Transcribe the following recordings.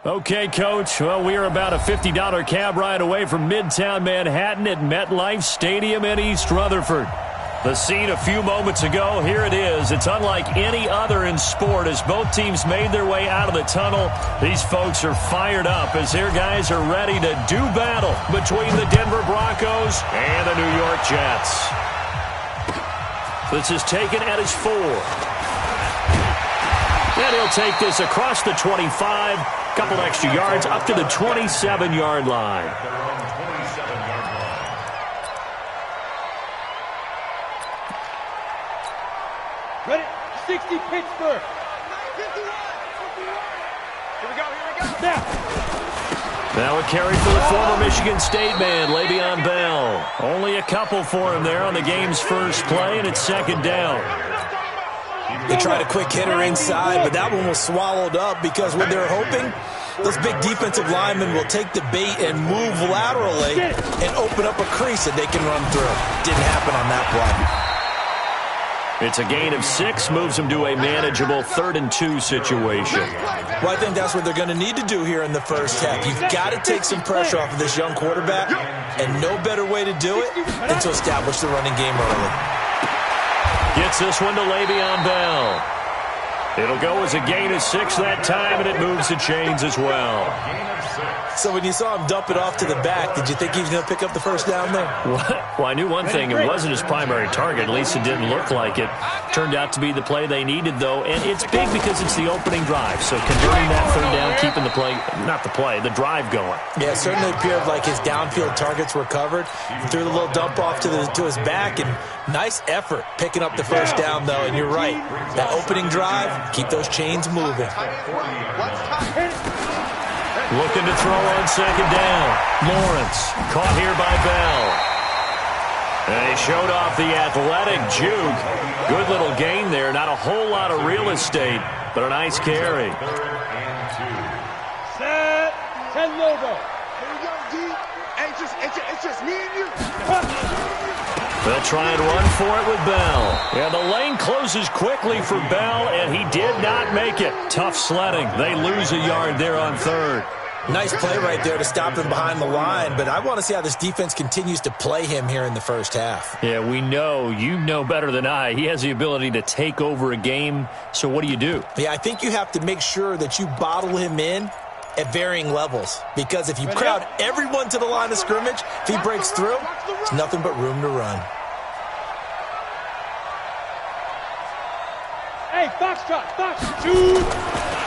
Okay, Coach. Well, we are about a $50 cab ride away from Midtown Manhattan at MetLife Stadium in East Rutherford. The scene a few moments ago, here it is. It's unlike any other in sport as both teams made their way out of the tunnel. These folks are fired up as their guys are ready to do battle between the Denver Broncos and the New York Jets. This is taken at his 4. And he'll take this across the 25, couple extra yards up to the 27-yard line. Ready? 60 Pittsburgh. Here we go. Now a carry for the former Michigan State man, Le'Veon Bell. Only a couple for him there on the game's first play, and it's second down. They tried a quick hitter inside, but that one was swallowed up because what they're hoping, those big defensive linemen will take the bait and move laterally and open up a crease that they can run through. Didn't happen on that play. It's a gain of 6, moves them to a manageable 3rd-and-2 situation. Well, I think that's what they're going to need to do here in the first half. You've got to take some pressure off of this young quarterback, and no better way to do it than to establish the running game early. Gets this one to Le'Veon Bell. It'll go as a gain of 6 that time, and it moves the chains as well. So when you saw him dump it off to the back, did you think he was going to pick up the first down there? Well, I knew one thing. It wasn't his primary target. At least it didn't look like it. Turned out to be the play they needed, though. And it's big because it's the opening drive. So converting that 3rd down, keeping the drive going. Yeah, it certainly appeared like his downfield targets were covered. He threw the little dump off to his back, and nice effort picking up the first down, though. And you're right. That opening drive, keep those chains moving. Looking to throw on second down. Lawrence caught here by Bell. And he showed off the athletic juke. Good little gain there. Not a whole lot of real estate, but a nice carry. Set. 10 logo. Here we go, D. It's just me and you. They'll try and run for it with Bell. Yeah, the lane closes quickly for Bell, and he did not make it. Tough sledding. They lose a yard there on 3rd. Nice play right there to stop him behind the line, but I want to see how this defense continues to play him here in the first half. Yeah, we know. You know better than I. He has the ability to take over a game, so what do? Yeah, I think you have to make sure that you bottle him in at varying levels, because if you crowd everyone to the line of scrimmage, if he breaks through, there's nothing but room to run. Hey, foxtrot, fox, shoot.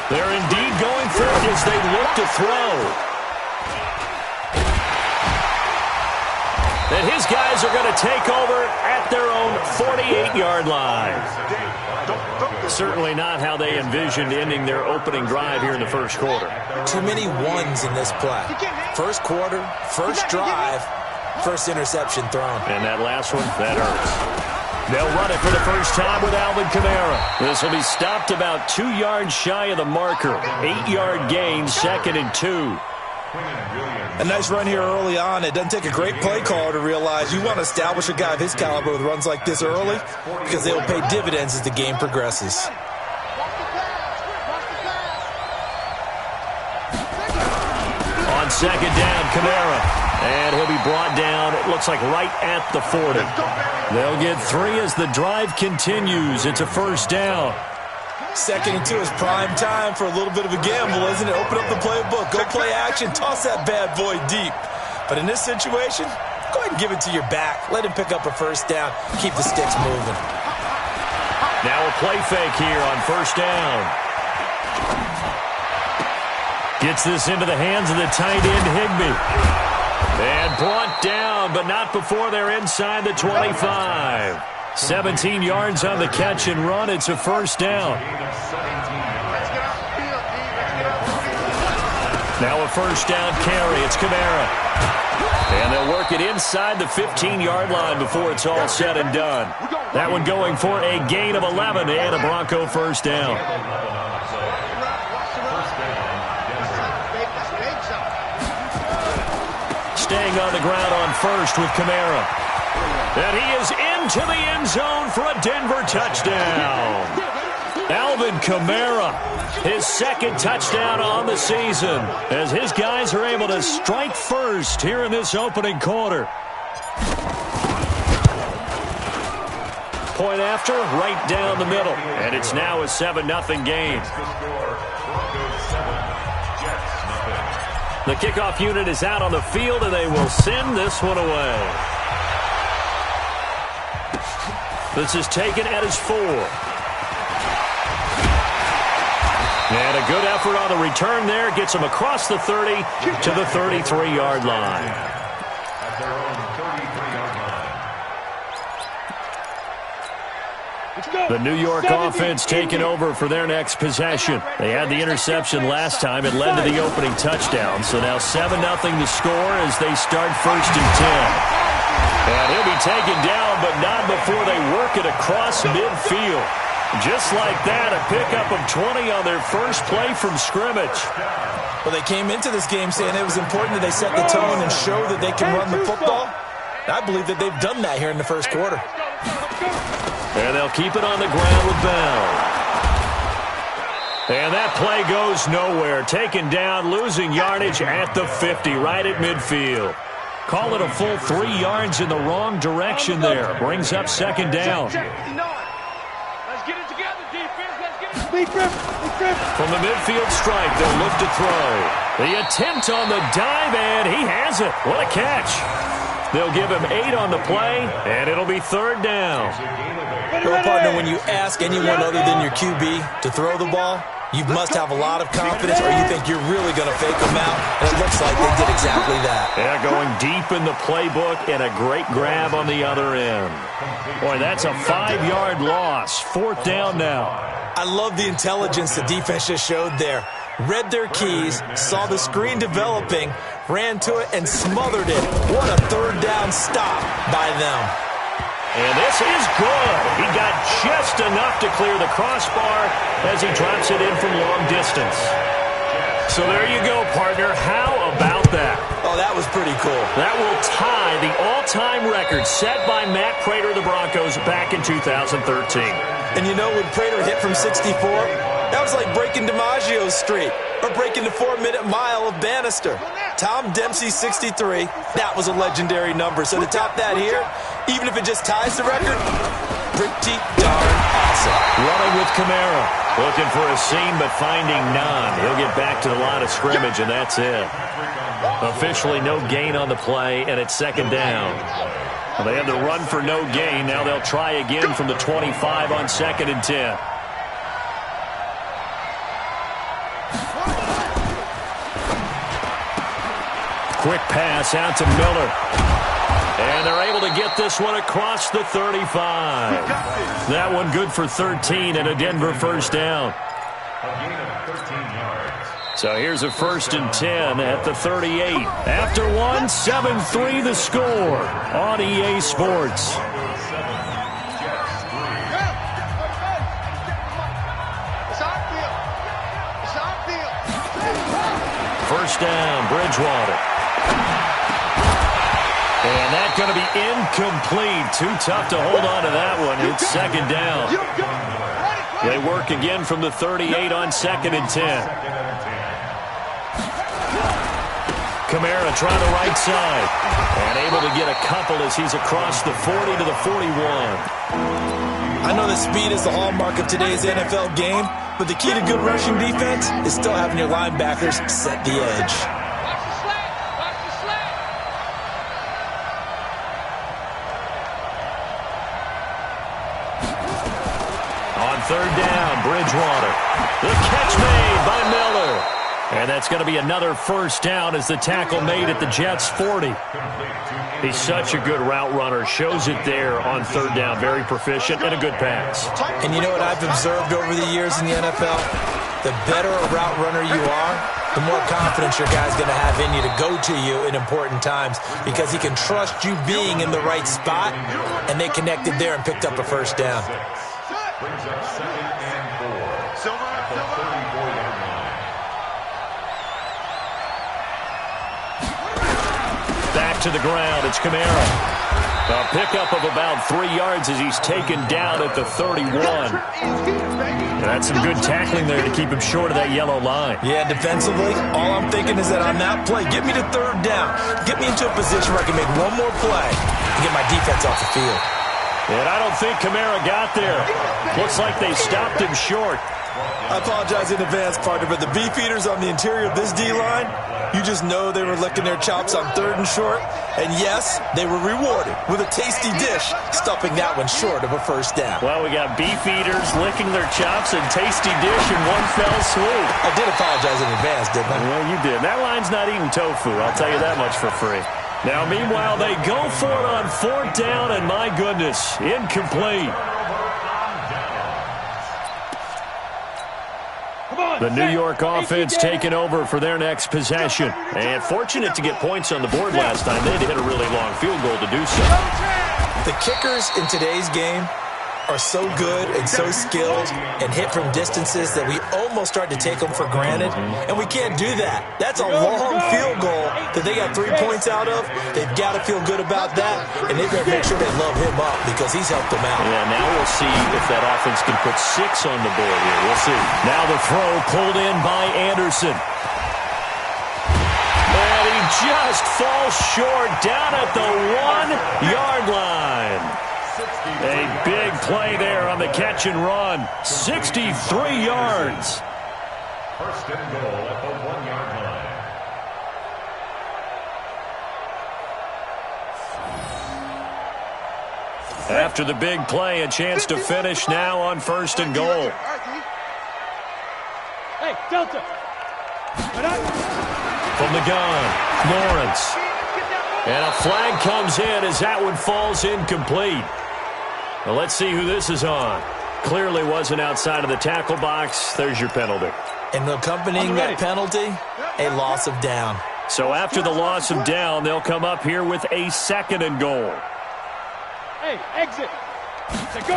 They're indeed going for it as they look to throw. And his guys are going to take over at their own 48-yard line. Certainly not how they envisioned ending their opening drive here in the first quarter. Too many ones in this play. First quarter, first drive, first interception thrown. And that last one, that hurts. They'll run it for the first time with Alvin Kamara. This will be stopped about 2 yards shy of the marker. 8-yard gain, 2nd and 2. A nice run here early on. It doesn't take a great play caller to realize you want to establish a guy of his caliber with runs like this early because they will pay dividends as the game progresses. On second down, Kamara. And he'll be brought down, it looks like right at the 40. They'll get 3 as the drive continues. It's a first down. 2nd and 2 is prime time for a little bit of a gamble, isn't it? Open up the playbook, go play action, toss that bad boy deep. But in this situation, go ahead and give it to your back. Let him pick up a first down. Keep the sticks moving. Now a play fake here on first down. Gets this into the hands of the tight end, Higbee. And brought down, but not before they're inside the 25. 17 yards on the catch and run. It's a first down. Now a first down carry. It's Kamara. And they'll work it inside the 15-yard line before it's all said and done. That one going for a gain of 11 and a Bronco first down. Staying on the ground on first with Kamara. And he is into the end zone for a Denver touchdown. Alvin Kamara, his second touchdown on the season, as his guys are able to strike first here in this opening quarter. Point after, right down the middle, and it's now a 7-0 game. The kickoff unit is out on the field, and they will send this one away. This is taken at his 4. And a good effort on the return there. Gets him across the 30 to the 33-yard line. The New York offense taking over for their next possession. They had the interception last time. It led to the opening touchdown. So now 7-0 the score as they start 1st and 10. And he'll be taken down, but not before they work it across midfield. Just like that, a pickup of 20 on their first play from scrimmage. Well, they came into this game saying it was important that they set the tone and show that they can run the football. I believe that they've done that here in the first quarter. And they'll keep it on the ground with Bell. And that play goes nowhere. Taken down, losing yardage at the 50, right at midfield. Call it a full 3 yards in the wrong direction there. Brings up 2nd down. Let's get it together, defense. Let's get it. From the midfield strike, they'll look to throw. The attempt on the dive, and he has it. What a catch. They'll give him 8 on the play, and it'll be 3rd down. Well, partner, when you ask anyone other than your QB to throw the ball, you must have a lot of confidence, or you think you're really going to fake them out, and it looks like they did exactly that. Yeah, going deep in the playbook, and a great grab on the other end. Boy, that's a 5-yard loss. 4th down now. I love the intelligence the defense just showed there. Read their keys, saw the screen developing, ran to it, and smothered it. What a 3rd down stop by them. And this is good. He got just enough to clear the crossbar as he drops it in from long distance. So there you go, partner. How about that? Oh, that was pretty cool. That will tie the all-time record set by Matt Prater of the Broncos back in 2013. And you know, when Prater hit from 64, that was like breaking DiMaggio's streak or breaking the 4-minute mile of Bannister. Tom Dempsey, 63. That was a legendary number. So to top that here, even if it just ties the record, pretty darn awesome. Running with Kamara. Looking for a seam, but finding none. He'll get back to the line of scrimmage, and that's it. Officially no gain on the play, and it's 2nd down. Well, they had the run for no gain. Now they'll try again from the 25 on 2nd and 10. Quick pass out to Miller. And they're able to get this one across the 35. That one good for 13 and a Denver 1st down. So here's a 1st and 10 at the 38. After one, 7-3 the score on EA Sports. First down, Bridgewater. And that's going to be incomplete. Too tough to hold on to that one. It's 2nd down. They work again from the 38 on 2nd and 10. Kamara trying the right side. And able to get a couple as he's across the 40 to the 41. I know that speed is the hallmark of today's NFL game, but the key to good rushing defense is still having your linebackers set the edge. On 3rd down, Bridgewater. The catch made by Miller. And that's going to be another 1st down as the tackle made at the Jets' 40. He's such a good route runner. Shows it there on 3rd down. Very proficient and a good pass. And you know what I've observed over the years in the NFL? The better a route runner you are, the more confidence your guy's going to have in you to go to you in important times because he can trust you being in the right spot, and they connected there and picked up a 1st down. Brings up 2nd and 4. Silver at the 34-yard line. Back to the ground. It's Kamara. A pickup of about 3 yards as he's taken down at the 31. That's some good tackling there to keep him short of that yellow line. Yeah, defensively, all I'm thinking is that on that play, get me to third down. Get me into a position where I can make one more play and get my defense off the field. And I don't think Kamara got there. Looks like they stopped him short. I apologize in advance, partner, but the beefeaters on the interior of this D-line, you just know they were licking their chops on 3rd and short. And yes, they were rewarded with a tasty dish, stuffing that one short of a first down. Well, we got beefeaters licking their chops and tasty dish in one fell swoop. I did apologize in advance, didn't I? Well, you did. That line's not eating tofu, I'll tell you that much for free. Now, meanwhile, they go for it on 4th down, and my goodness, incomplete. The New York offense taking over for their next possession. And fortunate to get points on the board last time. They had to hit a really long field goal to do so. The kickers in today's game are so good and so skilled and hit from distances that we almost start to take them for granted. And we can't do that. That's a long field goal that they got 3 points out of. They've got to feel good about that, and they've got to make sure they love him up because he's helped them out. Yeah, now we'll see if that offense can put 6 on the board here. We'll see. Now the throw pulled in by Anderson. And he just falls short down at the 1-yard line. A big play there on the catch and run. 63 yards. First and goal at the 1-yard line. After the big play, a chance to finish now on 1st and goal. Hey, Delta. From the gun, Lawrence. And a flag comes in as that one falls incomplete. Well, let's see who this is on. Clearly wasn't outside of the tackle box. There's your penalty. And accompanying that penalty, a loss of down. So after the loss of down, they'll come up here with a 2nd and goal. Hey, exit. Go.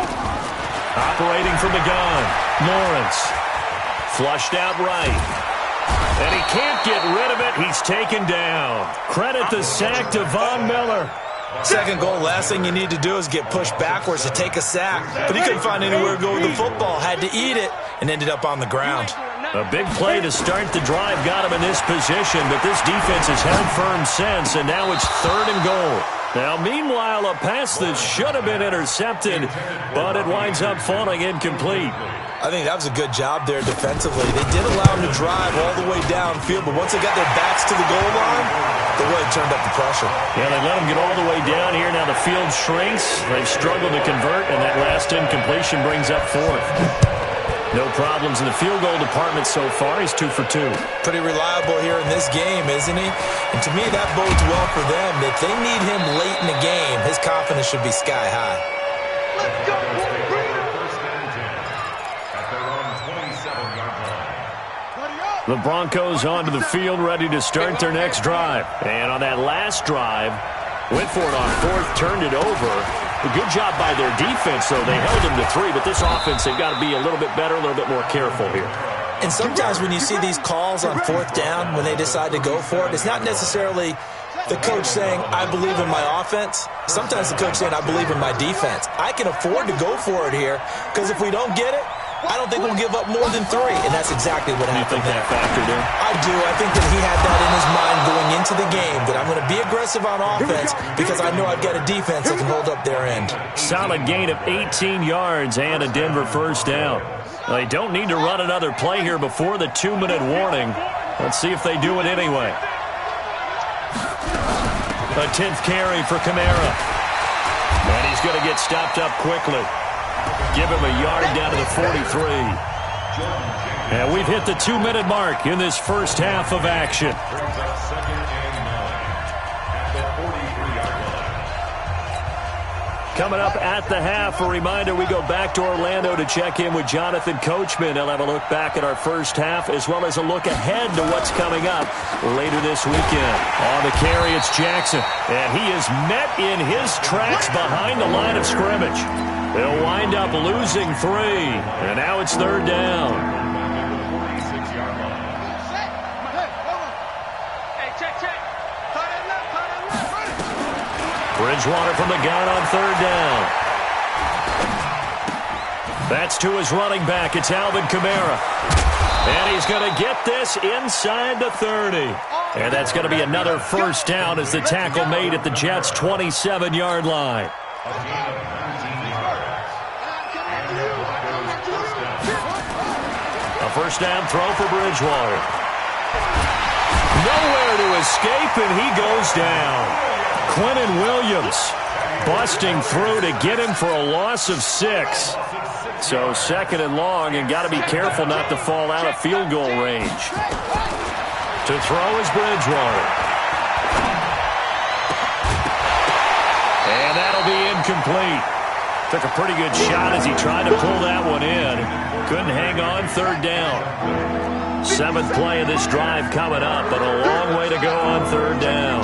Operating from the gun, Lawrence. Flushed out right. And he can't get rid of it. He's taken down. Credit the sack to Von Miller. 2nd goal, last thing you need to do is get pushed backwards to take a sack. But he couldn't find anywhere to go with the football. Had to eat it and ended up on the ground. A big play to start the drive got him in this position, but this defense has held firm since, and now it's 3rd and goal. Now, meanwhile, a pass that should have been intercepted, but it winds up falling incomplete. I think that was a good job there defensively. They did allow him to drive all the way downfield, but once they got their backs to the goal line, they really turned up the pressure. Yeah, they let him get all the way down here. Now the field shrinks. They've struggled to convert, and that last incompletion brings up 4th. No problems in the field goal department so far. He's 2 for 2. Pretty reliable here in this game, isn't he? And to me, that bodes well for them. If they need him late in the game, his confidence should be sky high. Let's go. The Broncos onto the field, ready to start their next drive. And on that last drive, went for it on 4th, turned it over. A good job by their defense, though. They held them to 3, but this offense, they've got to be a little bit better, a little bit more careful here. And sometimes when you see these calls on 4th down, when they decide to go for it, it's not necessarily the coach saying, I believe in my offense. Sometimes the coach saying, I believe in my defense. I can afford to go for it here, because if we don't get it, I don't think we'll give up more than 3, and that's exactly what happened there. You think that factored in? I do. I think that he had that in his mind going into the game, that I'm going to be aggressive on offense because I know I've got a defense that can hold up their end. Solid gain of 18 yards and a Denver 1st down. They don't need to run another play here before the 2-minute warning. Let's see if they do it anyway. A 10th carry for Kamara. And he's going to get stopped up quickly. Give him a yard down to the 43. And we've hit the 2-minute mark in this first half of action. Coming up at the half, a reminder, we go back to Orlando to check in with Jonathan Coachman. He'll have a look back at our first half as well as a look ahead to what's coming up later this weekend. On the carry, it's Jackson. And he is met in his tracks behind the line of scrimmage. They'll wind up losing 3, and now it's 3rd down. Hey, check. Bridgewater from the gun on third down. That's to his running back. It's Alvin Kamara. And he's going to get this inside the 30. And that's going to be another first down as the tackle made at the Jets' 27-yard line. A first down throw for Bridgewater. Nowhere to escape, and he goes down. Quentin Williams busting through to get him for a loss of 6. So second and long, and got to be careful not to fall out of field goal range. To throw is Bridgewater. And that'll be incomplete. Took a pretty good shot as he tried to pull that one in. Couldn't hang on, third down. 7th play of this drive coming up, but a long way to go on third down.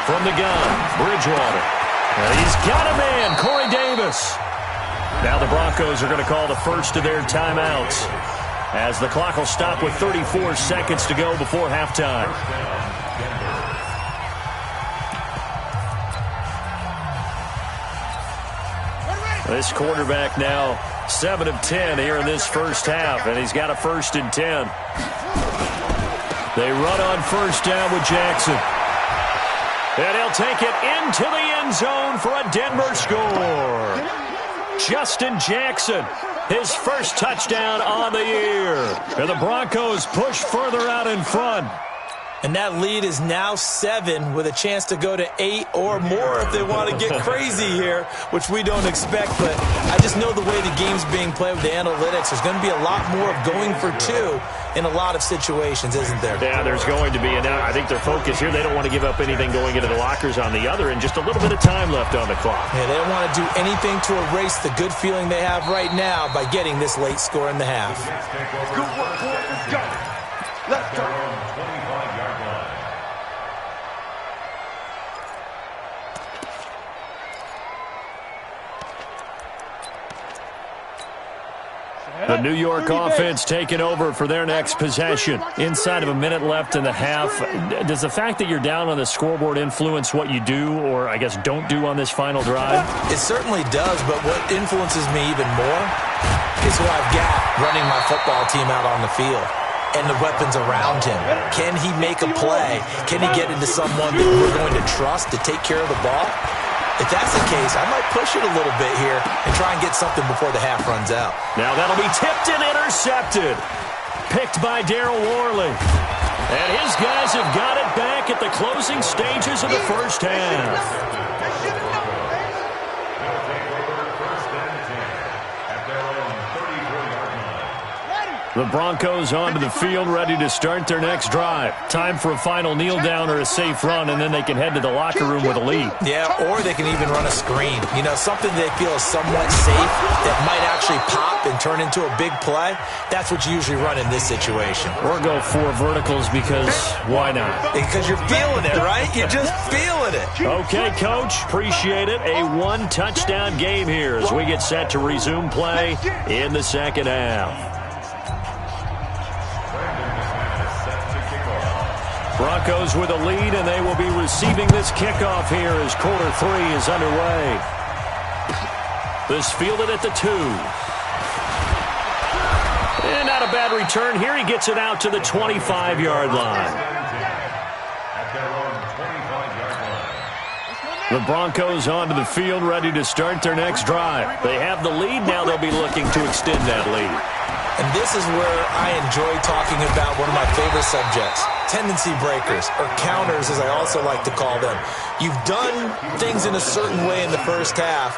From the gun, Bridgewater. And he's got a man, Corey Davis. Now the Broncos are going to call the first of their timeouts as the clock will stop with 34 seconds to go before halftime. This quarterback now 7 of 10 here in this first half, and he's got a 1st and 10. They run on first down with Jackson. And he'll take it into the end zone for a Denver score. Justin Jackson, his first touchdown on the year. And the Broncos push further out in front. And that lead is now 7 with a chance to go to 8 or more if they want to get crazy here, which we don't expect. But I just know the way the game's being played with the analytics, there's going to be a lot more of going for 2 in a lot of situations, isn't there? Yeah, there's going to be. And I think their focus here, they don't want to give up anything going into the lockers on the other, and just a little bit of time left on the clock. Yeah, they don't want to do anything to erase the good feeling they have right now by getting this late score in the half. Good work, boys. Let's go. Let's go. The New York offense taking over for their next possession. Inside of a minute left in the half. Does the fact that you're down on the scoreboard influence what you do, or I guess don't do on this final drive? It certainly does, but what influences me even more is who I've got running my football team out on the field and the weapons around him. Can he make a play? Can he get into someone that we're going to trust to take care of the ball? If that's the case, I might push it a little bit here and try and get something before the half runs out. Now that'll be tipped and intercepted. Picked by Darryl Worley. And his guys have got it back at the closing stages of the first half. The Broncos onto the field, ready to start their next drive. Time for a final kneel down or a safe run, and then they can head to the locker room with a lead. Yeah, or they can even run a screen. You know, something they feel is somewhat safe that might actually pop and turn into a big play. That's what you usually run in this situation. Or go 4 verticals because why not? Because you're feeling it, right? You're just feeling it. Okay, Coach. Appreciate it. A 1-touchdown game here as we get set to resume play in the second half. Broncos with a lead, and they will be receiving this kickoff here as quarter 3 is underway. This fielded at the 2. And not a bad return here. He gets it out to the 25-yard line. The Broncos onto the field, ready to start their next drive. They have the lead. Now they'll be looking to extend that lead. And this is where I enjoy talking about one of my favorite subjects, tendency breakers, or counters as I also like to call them. You've done things in a certain way in the first half,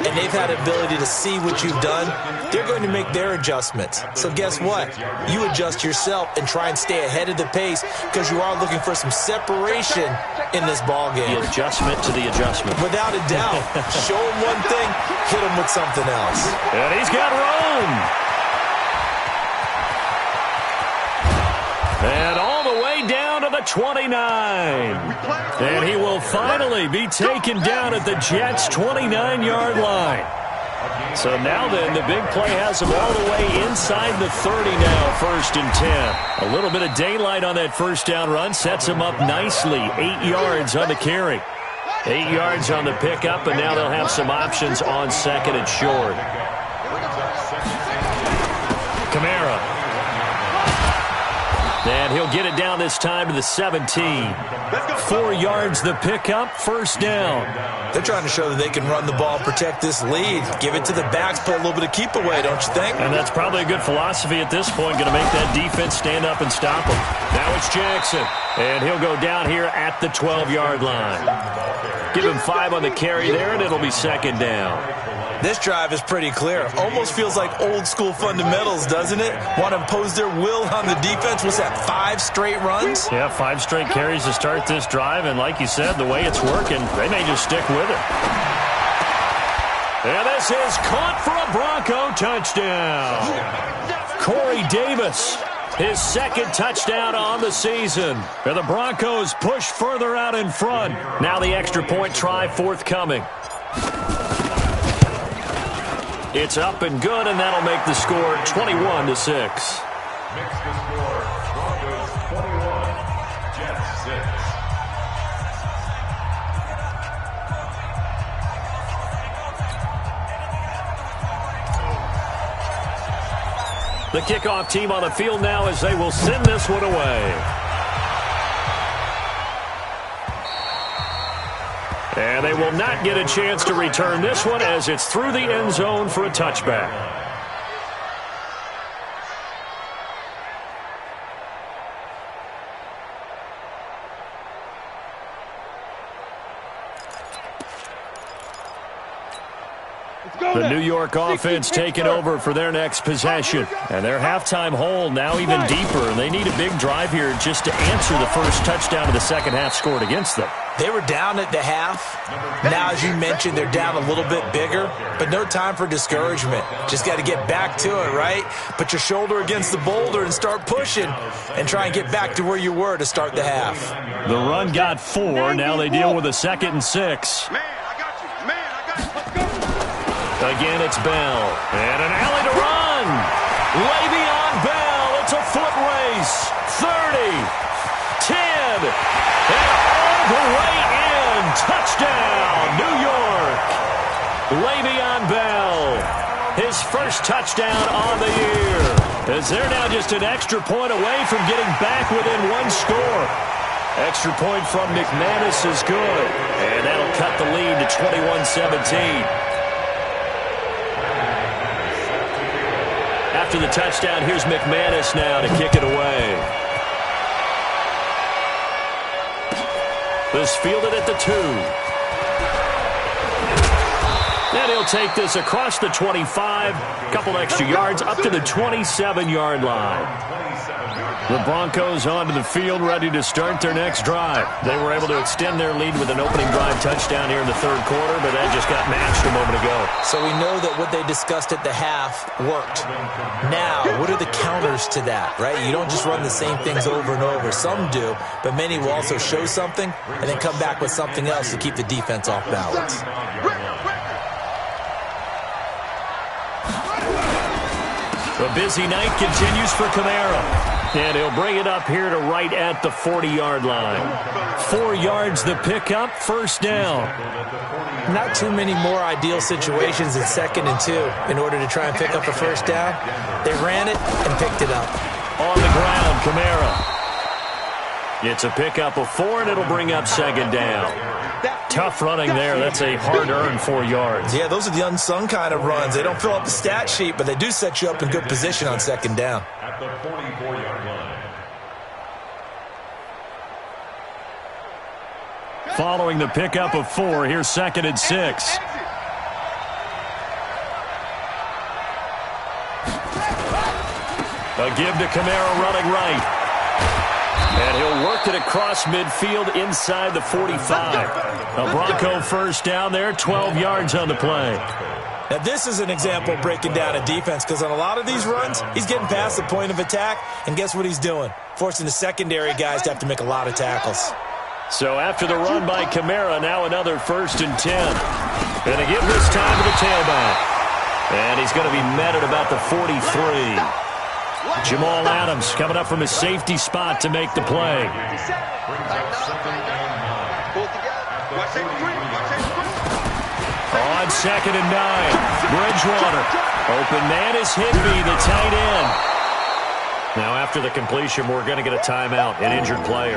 and they've had the ability to see what you've done. They're going to make their adjustments. So guess what? You adjust yourself and try and stay ahead of the pace because you are looking for some separation in this ball game. The adjustment to the adjustment. Without a doubt. Show them one thing, hit them with something else. And he's got room. And all the way down to the 29. And he will finally be taken down at the Jets' 29-yard line. So now then, the big play has them all the way inside the 30 now, 1st and 10. A little bit of daylight on that first down run sets them up nicely. 8 yards on the carry. 8 yards on the pickup, and now they'll have some options on 2nd and short. Kamara. And he'll get it down this time to the 17. 4 yards the pickup, 1st down. They're trying to show that they can run the ball, protect this lead. Give it to the backs, play a little bit of keep away, don't you think? And that's probably a good philosophy at this point. Going to make that defense stand up and stop them. Now it's Jackson. And he'll go down here at the 12-yard line. Give him 5 on the carry there, and it'll be 2nd down. This drive is pretty clear. Almost feels like old-school fundamentals, doesn't it? Want to impose their will on the defense. Was that 5 straight runs? Yeah, 5 straight carries to start this drive. And like you said, the way it's working, they may just stick with it. And this is caught for a Bronco touchdown. Corey Davis, his 2nd touchdown on the season. And the Broncos push further out in front. Now the extra point try forthcoming. It's up and good, and that'll make the score 21-6. Makes the score Broncos 21, Jets 6. The kickoff team on the field now as they will send this one away. And they will not get a chance to return this one as it's through the end zone for a touchback. The New York offense taking over for their next possession. And their halftime hole now even deeper. And they need a big drive here just to answer the first touchdown of the second half scored against them. They were down at the half. Now, as you mentioned, they're down a little bit bigger, but no time for discouragement. Just got to get back to it, right? Put your shoulder against the boulder and start pushing and try and get back to where you were to start the half. The run got 4. Now they deal with a 2nd and 6. Man, I got you. Man, I got you. Let's go. Again, it's Bell. And an alley to run. Le'Veon Bell. It's a foot race. 30. 10. And all the way in. Touchdown, New York. Le'Veon Bell. His first touchdown on the year. As they're now just an extra point away from getting back within 1 score. Extra point from McManus is good. And that'll cut the lead to 21-17. After the touchdown, here's McManus now to kick it away. This fielded at the 2. And he'll take this across the 25. Couple extra yards up to the 27-yard line. The Broncos onto the field, ready to start their next drive. They were able to extend their lead with an opening drive touchdown here in the 3rd quarter, but that just got matched a moment ago. So we know that what they discussed at the half worked. Now, what are the counters to that, right? You don't just run the same things over and over. Some do, but many will also show something and then come back with something else to keep the defense off balance. The busy night continues for Kamara. And he'll bring it up here to right at the 40-yard line. 4 yards the pickup, 1st down. Not too many more ideal situations in 2nd and 2 in order to try and pick up a 1st down. They ran it and picked it up. On the ground, Kamara. It's a pickup of 4, and it'll bring up 2nd down. Tough running there. That's a hard-earned 4 yards. Yeah, those are the unsung kind of runs. They don't fill up the stat sheet, but they do set you up in good position on 2nd down. At the 44-yard line. Following the pickup of 4, here's 2nd and 6. A give to Kamara running right. And he'll work it across midfield inside the 45. A Bronco 1st down there, 12 yards on the play. Now, this is an example of breaking down a defense, because on a lot of these runs, he's getting past the point of attack, and guess what he's doing? Forcing the secondary guys to have to make a lot of tackles. So after the run by Kamara, now another 1st and 10. And a give this time to the tailback. And he's going to be met at about the 43. Jamal Adams coming up from his safety spot to make the play. On 2nd and 9, Bridgewater. Open man is Higbee, the tight end. Now after the completion, we're going to get a timeout, an injured player.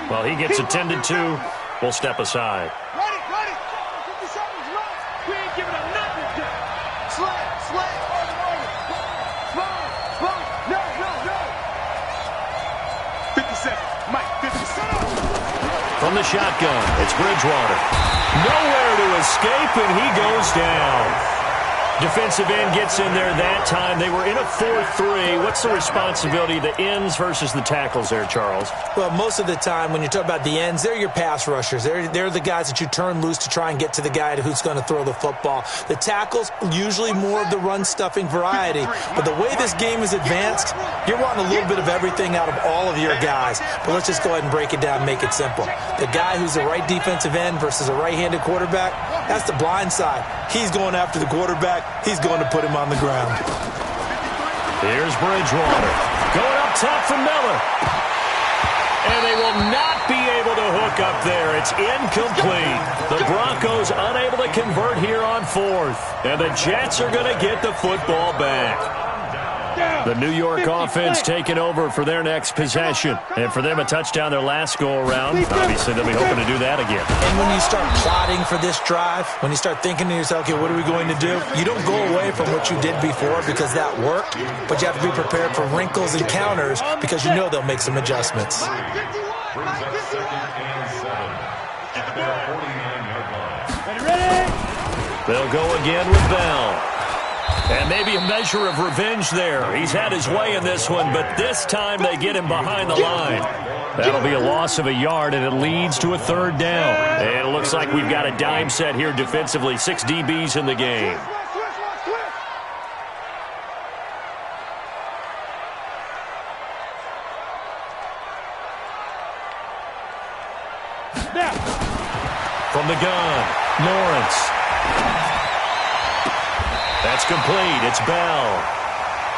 Well, he gets attended to. We'll step aside. Ready. 50 seconds left. We ain't giving up nothing. Slide. No. 50 seconds. Mike, 50 seconds. From the shotgun, it's Bridgewater. Nowhere to escape, and he goes down. Defensive end gets in there that time. They were in a 4-3. What's the responsibility of the ends versus the tackles there, Charles? Well, most of the time when you talk about the ends, they're your pass rushers. They're the guys that you turn loose to try and get to the guy who's going to throw the football. The tackles, usually more of the run-stuffing variety. But the way this game is advanced, you're wanting a little bit of everything out of all of your guys. But let's just go ahead and break it down and make it simple. The guy who's the right defensive end versus a right-handed quarterback, that's the blind side. He's going after the quarterback. He's going to put him on the ground. Here's Bridgewater. Going up top for Miller. And they will not be able to hook up there. It's incomplete. The Broncos unable to convert here on 4th. And the Jets are going to get the football back. The New York offense taking over for their next possession. And for them, a touchdown their last go-around. Obviously, they'll be hoping to do that again. And when you start plotting for this drive, when you start thinking to yourself, okay, what are we going to do? You don't go away from what you did before because that worked, but you have to be prepared for wrinkles and counters because you know they'll make some adjustments. Brings up 2nd and 7. At their 49-yard line. Ready? They'll go again with Bell. And maybe a measure of revenge there. He's had his way in this one, but this time they get him behind the line. That'll be a loss of a yard, and it leads to a 3rd down. And it looks like we've got a dime set here defensively. 6 DBs in the game. From the gun, Lawrence. That's complete. It's Bell.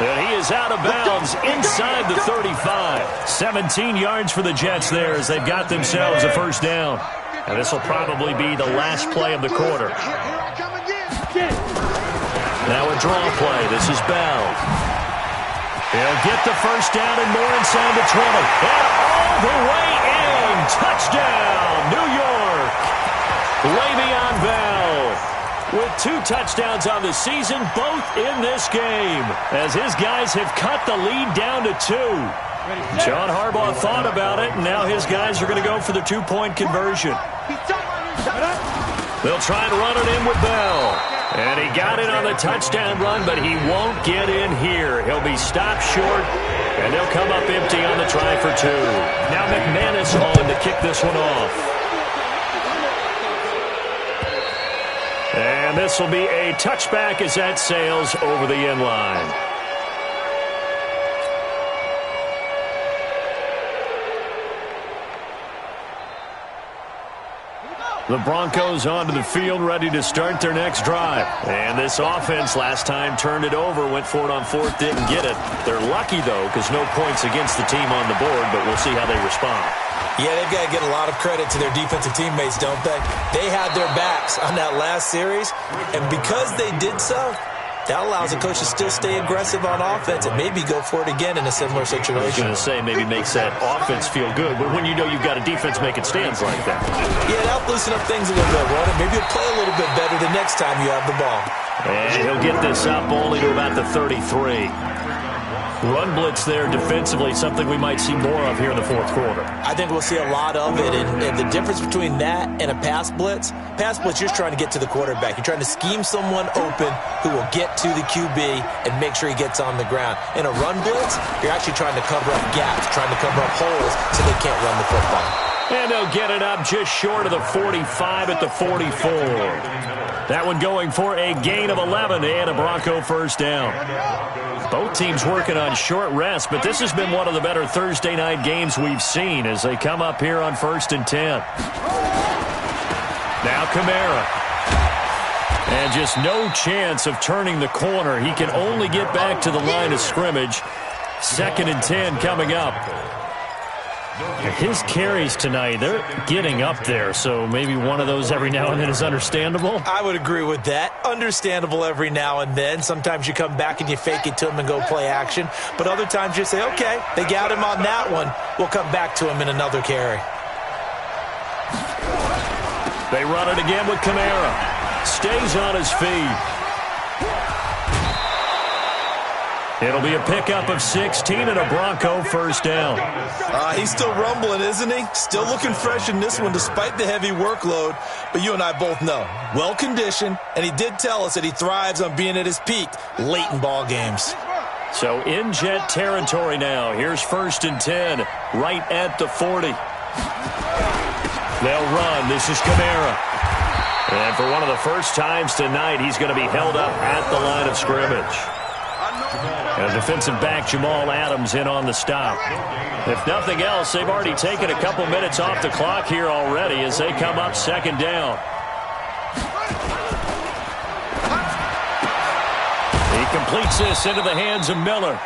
And he is out of bounds inside the 35. 17 yards for the Jets there as they've got themselves a 1st down. And this will probably be the last play of the quarter. Now a draw play. This is Bell. He'll get the 1st down and more inside the 20. And all the way in. Touchdown, New York. Le'Veon Bell. With 2 touchdowns on the season, both in this game, as his guys have cut the lead down to 2. John Harbaugh thought about it, and now his guys are going to go for the 2-point conversion. They'll try and run it in with Bell. And he got it on the touchdown run, but he won't get in here. He'll be stopped short, and they'll come up empty on the try for 2. Now McManus on to kick this one off. And this will be a touchback as that sails over the end line. The Broncos onto the field, ready to start their next drive. And this offense last time turned it over, went for it on 4th, didn't get it. They're lucky, though, because no points against the team on the board, but we'll see how they respond. Yeah, they've got to get a lot of credit to their defensive teammates, don't they? They had their backs on that last series, and because they did so, that allows the coach to still stay aggressive on offense and maybe go for it again in a similar situation. I was going to say maybe makes that offense feel good, but when you know you've got a defense making stands like that. Yeah, that'll loosen up things a little bit, won't it? Maybe you'll play a little bit better the next time you have the ball. And he'll get this up only to about the 33. Run blitz there defensively, something we might see more of here in the 4th quarter. I think we'll see a lot of it, and the difference between that and a pass blitz, you're just trying to get to the quarterback. You're trying to scheme someone open who will get to the QB and make sure he gets on the ground. In a run blitz, you're actually trying to cover up gaps, trying to cover up holes so they can't run the football. And they'll get it up just short of the 45 at the 44. That one going for a gain of 11 and a Bronco 1st down. Both teams working on short rest, but this has been one of the better Thursday night games we've seen as they come up here on 1st and 10. Now Kamara. And just no chance of turning the corner. He can only get back to the line of scrimmage. 2nd and 10 coming up. His carries tonight, they're getting up there, so maybe one of those every now and then is understandable. I would agree with that. Understandable every now and then. Sometimes you come back and you fake it to him and go play action. But other times you say, okay, they got him on that one. We'll come back to him in another carry. They run it again with Kamara. Stays on his feet. It'll be a pickup of 16 and a Bronco first down. He's still rumbling, isn't he? Still looking fresh in this one despite the heavy workload. But you and I both know, well-conditioned, and he did tell us that he thrives on being at his peak late in ball games. So in Jet territory now. Here's 1st and 10, right at the 40. They'll run. This is Kamara. And for one of the first times tonight, he's going to be held up at the line of scrimmage. And defensive back Jamal Adams in on the stop. If nothing else, they've already taken a couple minutes off the clock here already as they come up 2nd down. He completes this into the hands of Miller.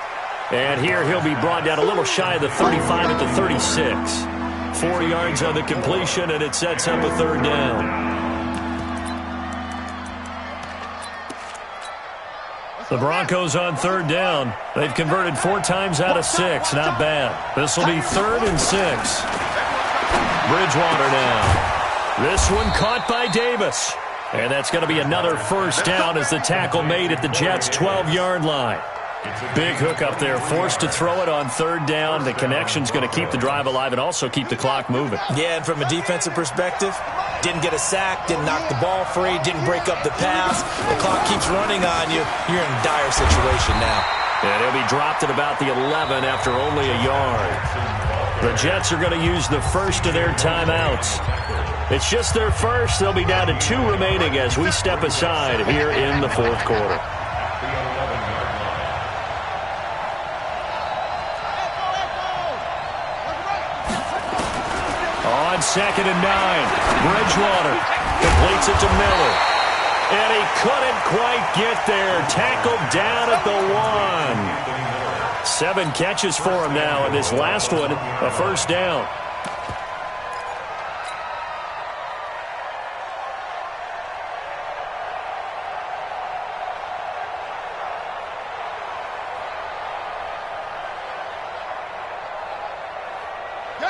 And here he'll be brought down a little shy of the 35 at the 36. 4 yards on the completion, and it sets up a 3rd down. The Broncos on 3rd down. They've converted 4 times out of 6. Not bad. This will be 3rd and 6. Bridgewater now. This one caught by Davis. And that's going to be another first down as the tackle made at the Jets' 12-yard line. Big hook up there. Forced to throw it on 3rd down. The connection's going to keep the drive alive and also keep the clock moving. Yeah, and from a defensive perspective, didn't get a sack, didn't knock the ball free, didn't break up the pass. The clock keeps running on you. You're in a dire situation now. And he'll be dropped at about the 11 after only a yard. The Jets are going to use the first of their timeouts. It's just their first. They'll be down to 2 remaining as we step aside here in the 4th quarter. On 2nd and 9, Bridgewater completes it to Miller. And he couldn't quite get there. Tackled down at the 1. 7 catches for him now, and this last one, a first down.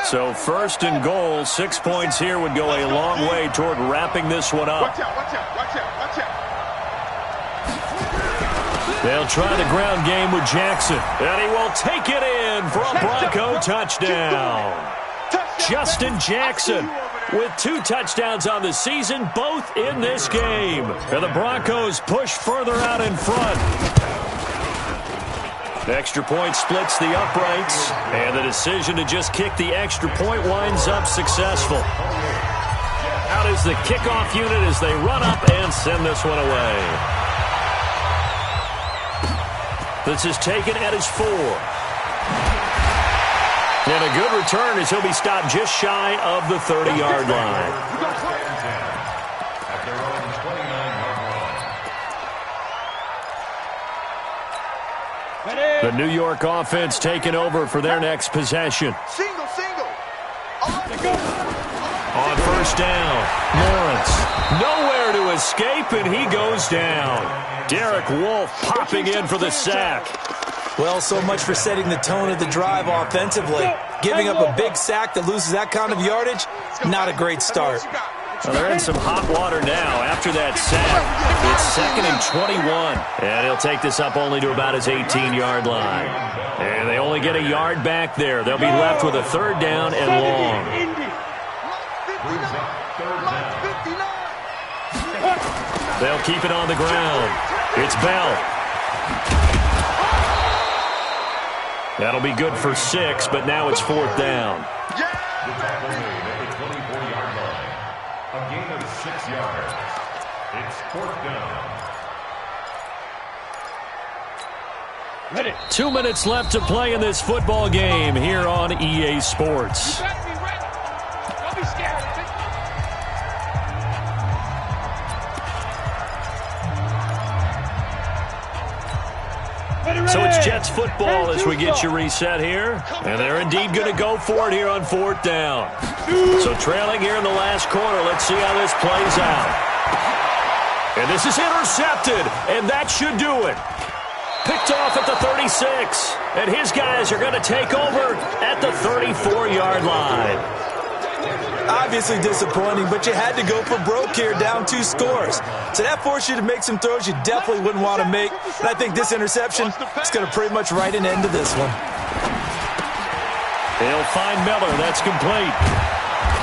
So 1st and goal, 6 points here would go a long way toward wrapping this one up. Watch out, watch out, watch out, watch out. They'll try the ground game with Jackson. And he will take it in for a Bronco touchdown. Justin Jackson with 2 touchdowns on the season, both in this game. And the Broncos push further out in front. The extra point splits the uprights, and the decision to just kick the extra point winds up successful. Out is the kickoff unit as they run up and send this one away. This is taken at his 4. And a good return as he'll be stopped just shy of the 30-yard line. The New York offense taking over for their next possession. Single. On first down, Lawrence nowhere to escape, and he goes down. Derek Wolfe popping in for the sack. Well, so much for setting the tone of the drive offensively. Giving up a big sack that loses that kind of yardage, not a great start. Well, they're in some hot water now after that sack. It's 2nd and 21. And he'll take this up only to about his 18-yard line. And they only get a yard back there. They'll be left with a 3rd down and long. They'll keep it on the ground. It's Bell. That'll be good for 6, but now it's 4th down. A gain of 6 yards. It's 4th down. 2 minutes left to play in this football game here on EA Sports. You better be ready. Don't be scared. So it's Jets football as we get you reset here. And they're indeed going to go for it here on 4th down. So trailing here in the last quarter. Let's see how this plays out. And this is intercepted. And that should do it. Picked off at the 36. And his guys are going to take over at the 34-yard line. Obviously disappointing, but you had to go for broke here, down 2 scores. So that forced you to make some throws you definitely wouldn't want to make. And I think this interception is going to pretty much write an end to this one. He'll find Miller. That's complete.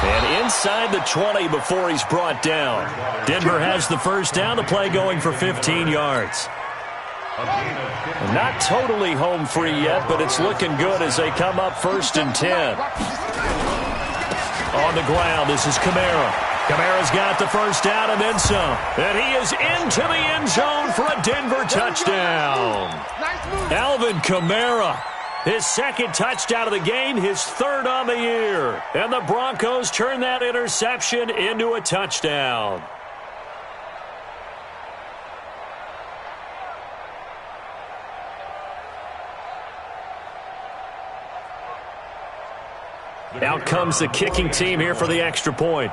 And inside the 20 before he's brought down. Denver has the first down. The play going for 15 yards. Not totally home free yet, but it's looking good as they come up 1st and 10. On the ground, this is Kamara. Kamara's got the first down and then some. And he is into the end zone for a Denver touchdown. Alvin Kamara, his 2nd touchdown of the game, his 3rd on the year. And the Broncos turn that interception into a touchdown. Out comes the kicking team here for the extra point.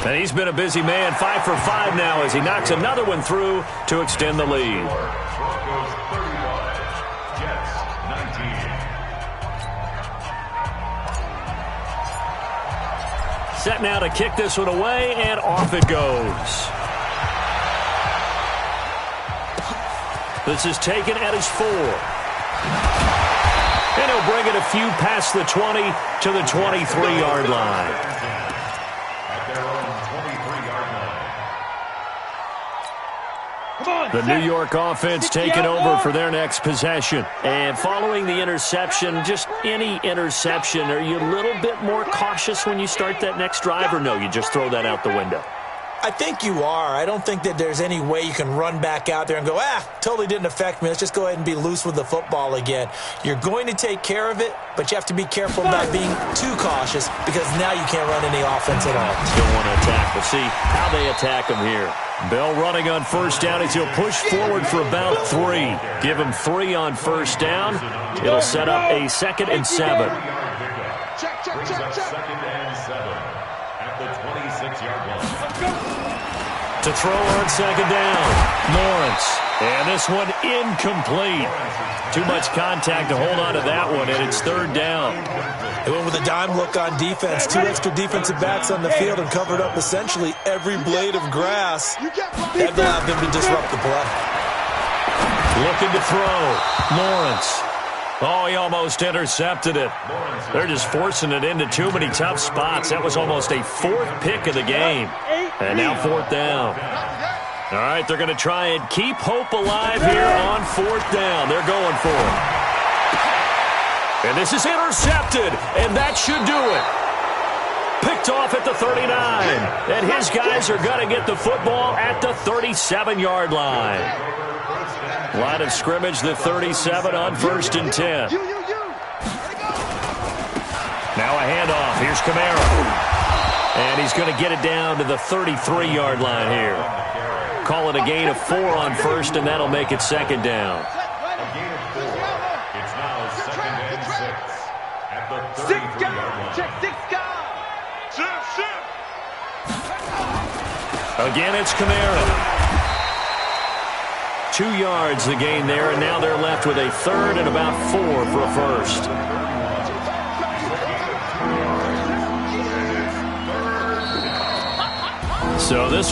And he's been a busy man, 5 for 5 now as he knocks another one through to extend the lead. Broncos 31, Jets 19. Set now to kick this one away, and off it goes. This is taken at his 4. And he'll bring it a few past the 20 to the 23-yard line. At their own 23-yard line. The New York offense taking over for their next possession. And following the interception, just any interception, are you a little bit more cautious when you start that next drive, or no, you just throw that out the window? I think you are. I don't think that there's any way you can run back out there and go, totally didn't affect me. Let's just go ahead and be loose with the football again. You're going to take care of it, but you have to be careful about being too cautious because now you can't run any offense at all. Still want to attack. We'll see how they attack him here. Bell running on first down as he'll push forward for about 3. Give him 3 on first down. It'll set up a 2nd and 7. Check. Brings up 2nd and 7 at the 26-yard line. To throw on 2nd down, Lawrence. And this one incomplete. Too much contact to hold on to that one, and it's 3rd down. They went with a dime look on defense. 2 extra defensive backs on the field and covered up essentially every blade of grass. That allowed them to disrupt the play. Looking to throw, Lawrence. Oh, he almost intercepted it. They're just forcing it into too many tough spots. That was almost a 4th pick of the game. And now 4th down. All right, they're going to try and keep hope alive here on 4th down. They're going for it. And this is intercepted, and that should do it. Picked off at the 39. And his guys are going to get the football at the 37-yard line. Line of scrimmage, the 37 on 1st and 10. Now a handoff. Here's Kamara. And he's going to get it down to the 33-yard line here. Call it a gain of 4 on 1st, and that'll make it 2nd down. A gain of 4. It's now 2nd and 6 at the 33-yard line. Check 6 guys. Again, it's Kamara. 2 yards the gain there, and now they're left with a 3rd and about 4 for a 1st. So this